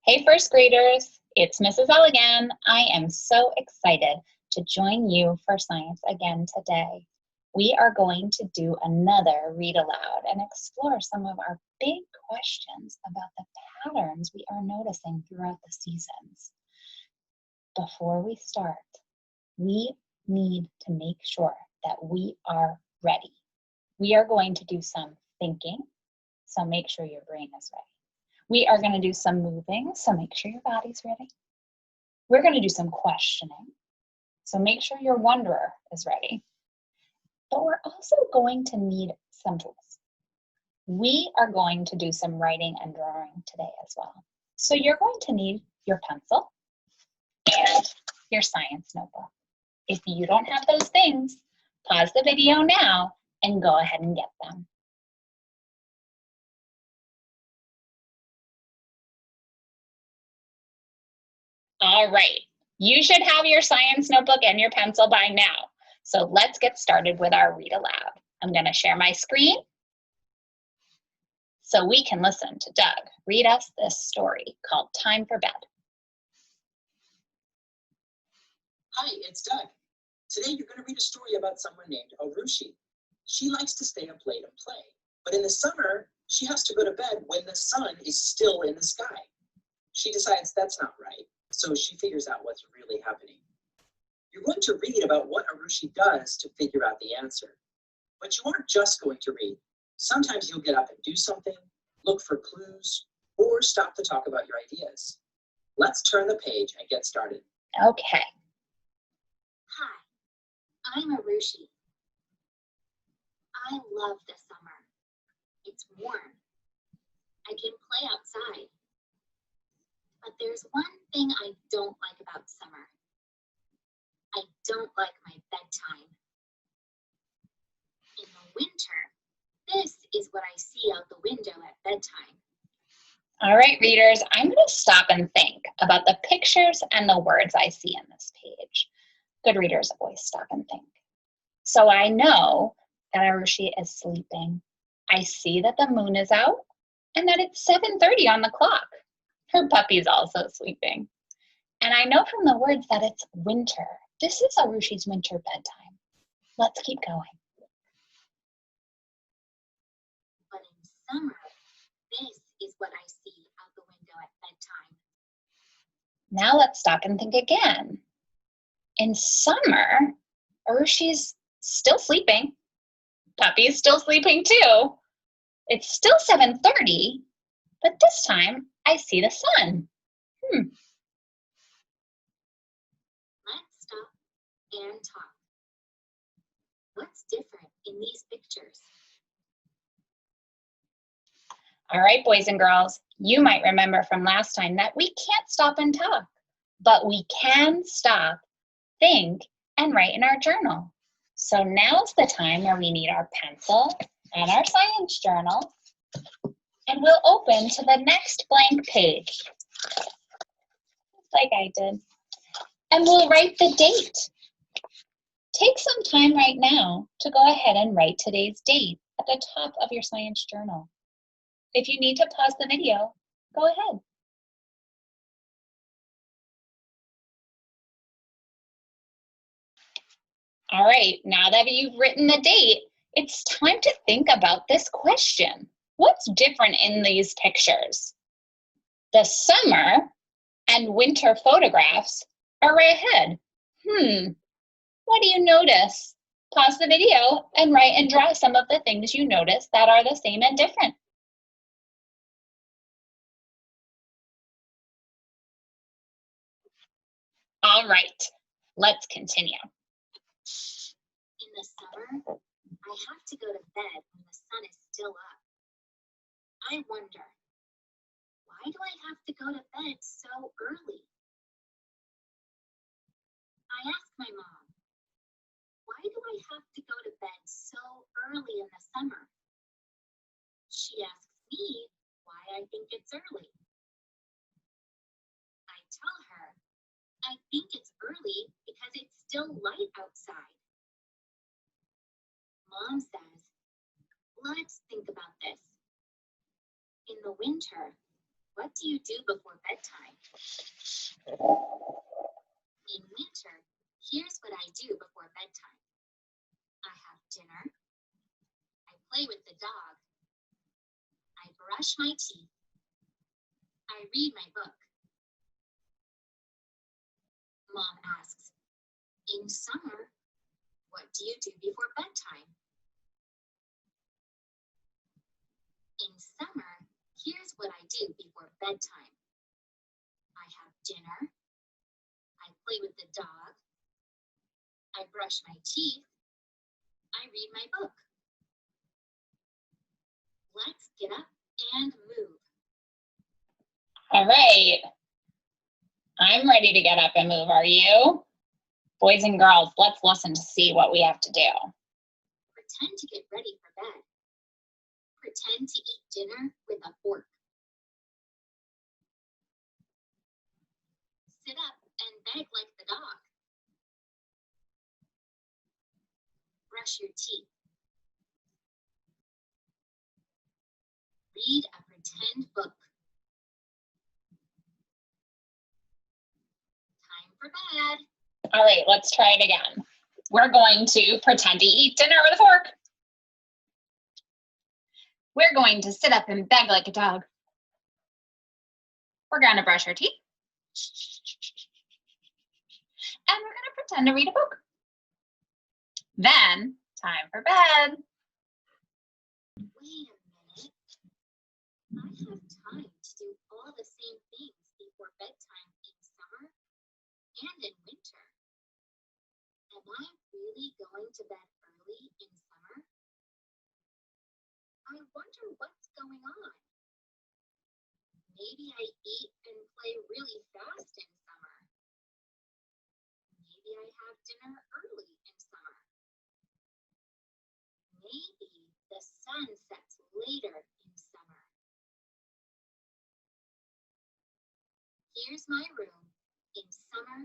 Hey, first graders, it's Mrs. L again. I am so excited to join you for science again today. We are going to do another read aloud and explore some of our big questions about the patterns we are noticing throughout the seasons. Before we start, we need to make sure that we are ready. We are going to do some thinking, so make sure your brain is ready. We are going to do some moving, so make sure your body's ready. We're going to do some questioning, so make sure your wonderer is ready. But we're also going to need some tools. We are going to do some writing and drawing today as well. So you're going to need your pencil and your science notebook. If you don't have those things, pause the video now and go ahead and get them. All right, you should have your science notebook and your pencil by now. So let's get started with our read aloud. I'm going to share my screen so we can listen to Doug read us this story called Time for Bed. Hi, it's Doug. Today you're going to read a story about someone named Arushi. She likes to stay up late and play, but in the summer, she has to go to bed when the sun is still in the sky. She decides that's not right, so she figures out what's really happening. You're going to read about what Arushi does to figure out the answer. But you aren't just going to read. Sometimes you'll get up and do something, look for clues, or stop to talk about your ideas. Let's turn the page and get started. Okay. Hi, I'm Arushi. I love the summer. It's warm. I can play outside. But there's one thing I don't like about summer. I don't like my bedtime. In the winter, this is what I see out the window at bedtime. All right, readers, I'm going to stop and think about the pictures and the words I see in this page. Good readers always stop and think. So I know that Arushi is sleeping. I see that the moon is out and that it's 7:30 on the clock. Her puppy's also sleeping. And I know from the words that it's winter. This is Arushi's winter bedtime. Let's keep going. But in summer, this is what I see out the window at bedtime. Now let's stop and think again. In summer, Arushi's still sleeping. Puppy's still sleeping too. It's still 7:30, but this time I see the sun. Let's stop and talk. What's different in these pictures? All right, boys and girls, you might remember from last time that we can't stop and talk, but we can stop, think, and write in our journal. So now's the time where we need our pencil and our science journal, and we'll open to the next blank page, like I did, and we'll write the date. Take some time right now to go ahead and write today's date at the top of your science journal. If you need to pause the video, go ahead. All right, now that you've written the date, it's time to think about this question. What's different in these pictures? The summer and winter photographs are right ahead. What do you notice? Pause the video and write and draw some of the things you notice that are the same and different. All right, let's continue. In the summer, I have to go to bed when the sun is still up. I wonder, why do I have to go to bed so early? I ask my mom, why do I have to go to bed so early in the summer? She asks me why I think it's early. I tell her, I think it's early because it's still light outside. Mom says, let's think about this. In the winter, What do you do before bedtime? In winter, here's what I do before bedtime. I have dinner. I play with the dog. I brush my teeth. I read my book. Mom asks, in summer, what do you do before bedtime? In summer, here's what I do before bedtime. I have dinner. I play with the dog. I brush my teeth. I read my book. Let's get up and move. All right. I'm ready to get up and move. Are you? Boys and girls, let's listen to see what we have to do. Pretend to get ready for bed. Pretend to eat dinner with a fork. Sit up and beg like the dog. Brush your teeth. Read a pretend book. Time for bed. All right, let's try it again. We're going to pretend to eat dinner with a fork. We're going to sit up and beg like a dog. We're going to brush our teeth. And we're going to pretend to read a book. Then, time for bed. Wait a minute. I have time to do all the same things before bedtime in summer and in winter. Am I really going to bed early in summer? I wonder what's going on. Maybe I eat and play really fast in summer. Maybe I have dinner early in summer. Maybe the sun sets later in summer. Here's my room in summer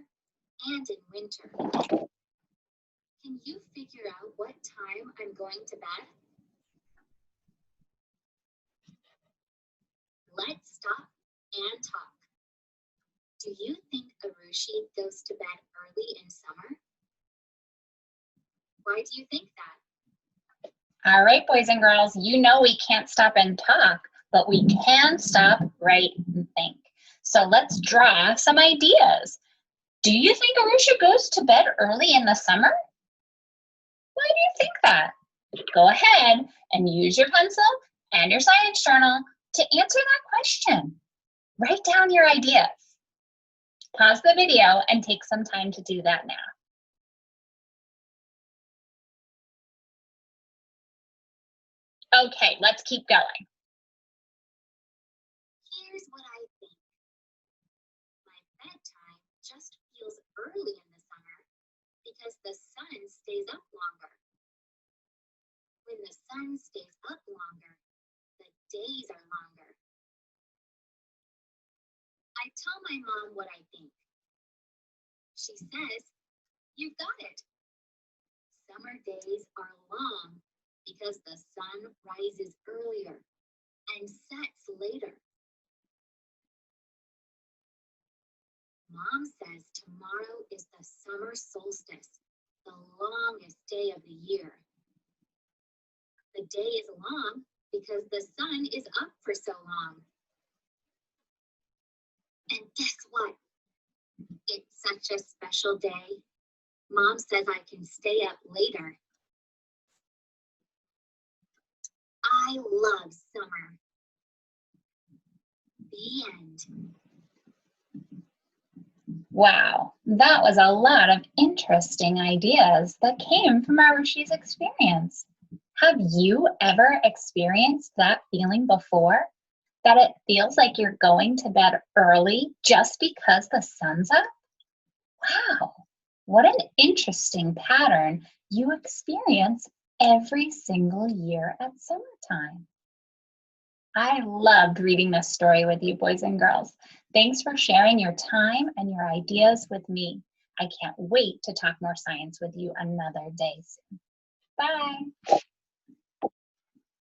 and in winter. Can you figure out what time I'm going to bed? Let's stop and talk. Do you think Arushi goes to bed early in summer? Why do you think that? All right, boys and girls, you know we can't stop and talk, but we can stop, write, and think. So let's draw some ideas. Do you think Arushi goes to bed early in the summer? Why do you think that? Go ahead and use your pencil and your science journal to answer that question. Write down your ideas. Pause the video and take some time to do that now. Okay, let's keep going. Here's what I think. My bedtime just feels early in the summer because the sun stays up longer. When the sun stays up longer, the days are longer. I tell my mom what I think. She says, "You got it. Summer days are long because the sun rises earlier and sets later." Mom says tomorrow is the summer solstice, the longest day of the year. The day is long because the sun is up for so long. And guess what? It's such a special day. Mom says I can stay up later. I love summer. The end. Wow, that was a lot of interesting ideas that came from Arushi's experience. Have you ever experienced that feeling before? That it feels like you're going to bed early just because the sun's up? Wow, what an interesting pattern you experience every single year at summertime. I loved reading this story with you, boys and girls. Thanks for sharing your time and your ideas with me. I can't wait to talk more science with you another day soon. Bye.